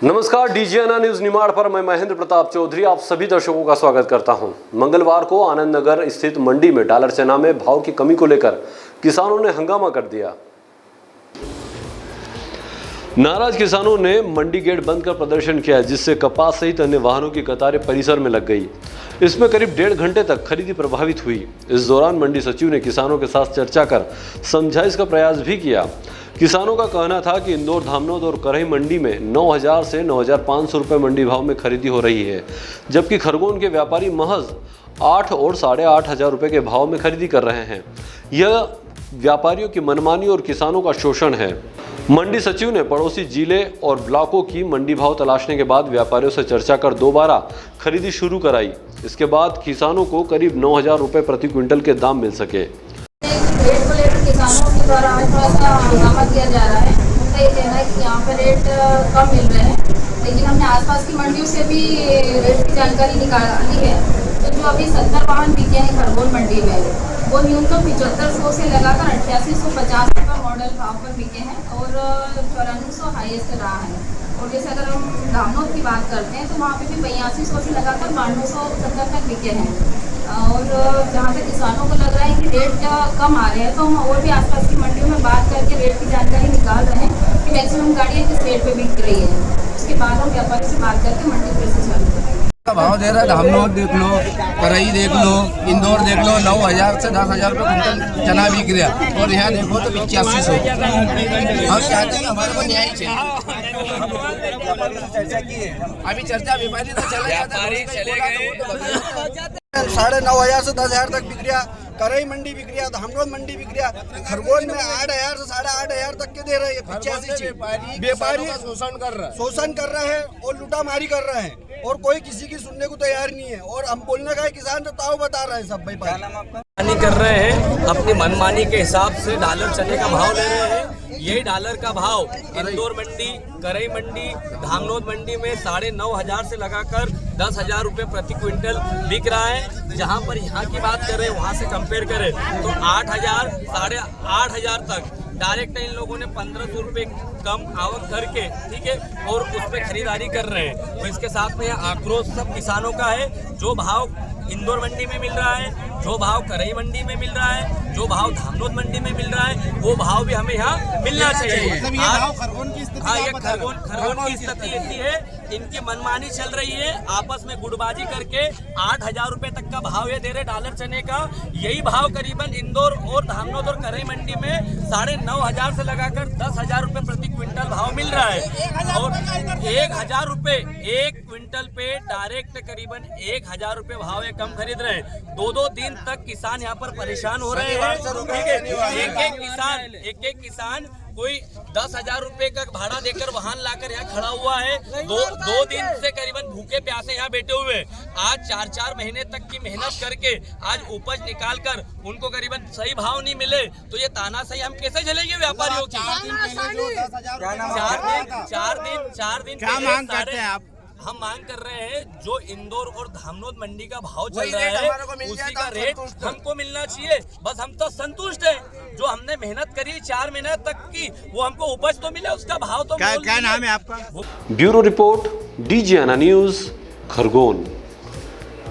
नमस्कार, डीजीएनए न्यूज निमाड़ पर मैं महेंद्र प्रताप चौधरी आप सभी दर्शकों का स्वागत करता हूं। मंगलवार को आनंद नगर स्थित मंडी में डॉलर चना में भाव की कमी को लेकर किसानों ने हंगामा कर दिया। नाराज किसानों ने मंडी गेट बंद कर प्रदर्शन किया, जिससे कपास सहित अन्य वाहनों की कतारें परिसर में लग गई। इसमें करीब 1.5 घंटे तक खरीदी प्रभावित हुई। इस दौरान मंडी सचिव ने किसानों के साथ चर्चा कर समझाइश का प्रयास भी किया। किसानों का कहना था कि इंदौर, धामनोद और करही मंडी में 9,000 से 9,500 रुपये मंडी भाव में खरीदी हो रही है, जबकि खरगोन के व्यापारी महज 8 और 8,500 रुपये के भाव में खरीदी कर रहे हैं। यह व्यापारियों की मनमानी और किसानों का शोषण है। मंडी सचिव ने पड़ोसी जिले और ब्लॉकों की मंडी भाव तलाशने के बाद व्यापारियों से चर्चा कर दोबारा खरीदी शुरू कराई। इसके बाद किसानों को करीब 9,000 रुपये प्रति क्विंटल के दाम मिल सके। रेट को लेकर किसानों के द्वारा आज थोड़ा सा हंगामा किया जा रहा है। उनका ये कहना है कि यहाँ पर रेट कम मिल रहे हैं, लेकिन हमने आसपास की मंडियों से भी रेट की जानकारी निकाली है। तो जो अभी 70 वाहन बिके हैं खरगोन मंडी में, वो न्यूनतम 7500 से लगाकर 8850 रुपये मॉडल भाव पर बिके हैं और 9400 हाईएस्ट रहा है। और जैसे अगर हम धामनोद की बात करते हैं तो वहाँ पे भी 8200 से लगाकर 9270 तक बिके हैं। और जहाँ तक किसानों को लग रहा है कि रेट कम आ रहे हैं, तो हम और भी आसपास की मंडियों में बात करके रेट की जानकारी निकाल रहे हैं कि मैक्सिमम गाड़ियाँ किस रेट पे बिक रही है। उसके बाद हम व्यापारी से बात करके मंडी फिर से चालू करेंगे। भाव दे रहा है, धामनोद देख लो, करही देख लो, इंदौर देख लो, 9,000 से 10,000 रुपये कुंटल चना बिक रहा। और यहाँ देखो तो 8500। हम चाहते हैं हमारे को न्याय चाहिए। अभी चर्चा व्यापारी तो चले गए। 9,500 से 10,000 तक बिक रहा। करही मंडी बिक रहा, धामनोद मंडी बिक रहा। खरगोन में 8,000 से 8,500 तक के दे रहे हैं। 85 व्यापारी शोषण कर रहे हैं और लूटामारी कर रहे हैं, और कोई किसी की सुनने को तैयार नहीं है। और हम बोलने का है, किसान तो ताव बता रहे हैं सब भाई कर रहे हैं। अपनी मनमानी के हिसाब से डॉलर चने का भाव ले रहे हैं। यही डॉलर का भाव इंदौर मंडी, करही मंडी, धामनोद मंडी में 9,500 से लगाकर 10,000 रुपये प्रति क्विंटल बिक रहा है। जहां पर यहाँ की बात करें, वहां से कंपेयर करें तो 8,000, 8,500 तक डायरेक्ट इन लोगों ने 1,500 रुपये कम आवक करके, ठीक है, और उस पर खरीदारी कर रहे हैं। तो इसके साथ में आक्रोश सब किसानों का है। जो भाव इंदौर मंडी में मिल रहा है, जो भाव करही मंडी में मिल रहा है, जो भाव धामनोद मंडी में मिल रहा है, वो भाव भी हमें यहाँ मिलना चाहिए। मतलब ये भाव खरगोन की स्थिति, हाँ, ये खरगोन की स्थिति ऐसी है, इनकी मनमानी चल रही है। आपस में गुटबाजी करके 8,000 रुपए तक का भाव ये दे रहे डॉलर चने का। यही भाव करीबन इंदौर और धामनोद और करही मंडी में 9,500 से लगाकर 10,000 रुपए प्रति क्विंटल भाव मिल रहा है। और 1,000 रुपए एक क्विंटल पे डायरेक्ट करीबन 1,000 रुपए भाव ये कम खरीद रहे हैं। 2-2 दिन तक किसान यहाँ पर परेशान हो रहे हैं। एक किसान कोई 10,000 रुपए का भाड़ा देकर वाहन लाकर यहाँ खड़ा हुआ है। दो दिन से करीबन भूखे प्यासे यहाँ बैठे हुए हैं। आज 4-4 महीने तक की मेहनत करके आज उपज निकाल कर उनको करीबन सही भाव नहीं मिले, तो ये तानाशाही हम कैसे झेलेंगे व्यापारियों की? 4 दिन क्या मांग करते हैं आप? हम मांग कर रहे हैं, जो इंदौर और धामनोद मंडी का भाव चल रहा है उसी का रेट हमको मिलना चाहिए। बस हम तो संतुष्ट हैं। जो हमने मेहनत करी 4 महीने तक की, वो हमको उपज तो मिला, उसका भाव तो क्या नाम है आपका? Bureau report, DGNA news, Khargone.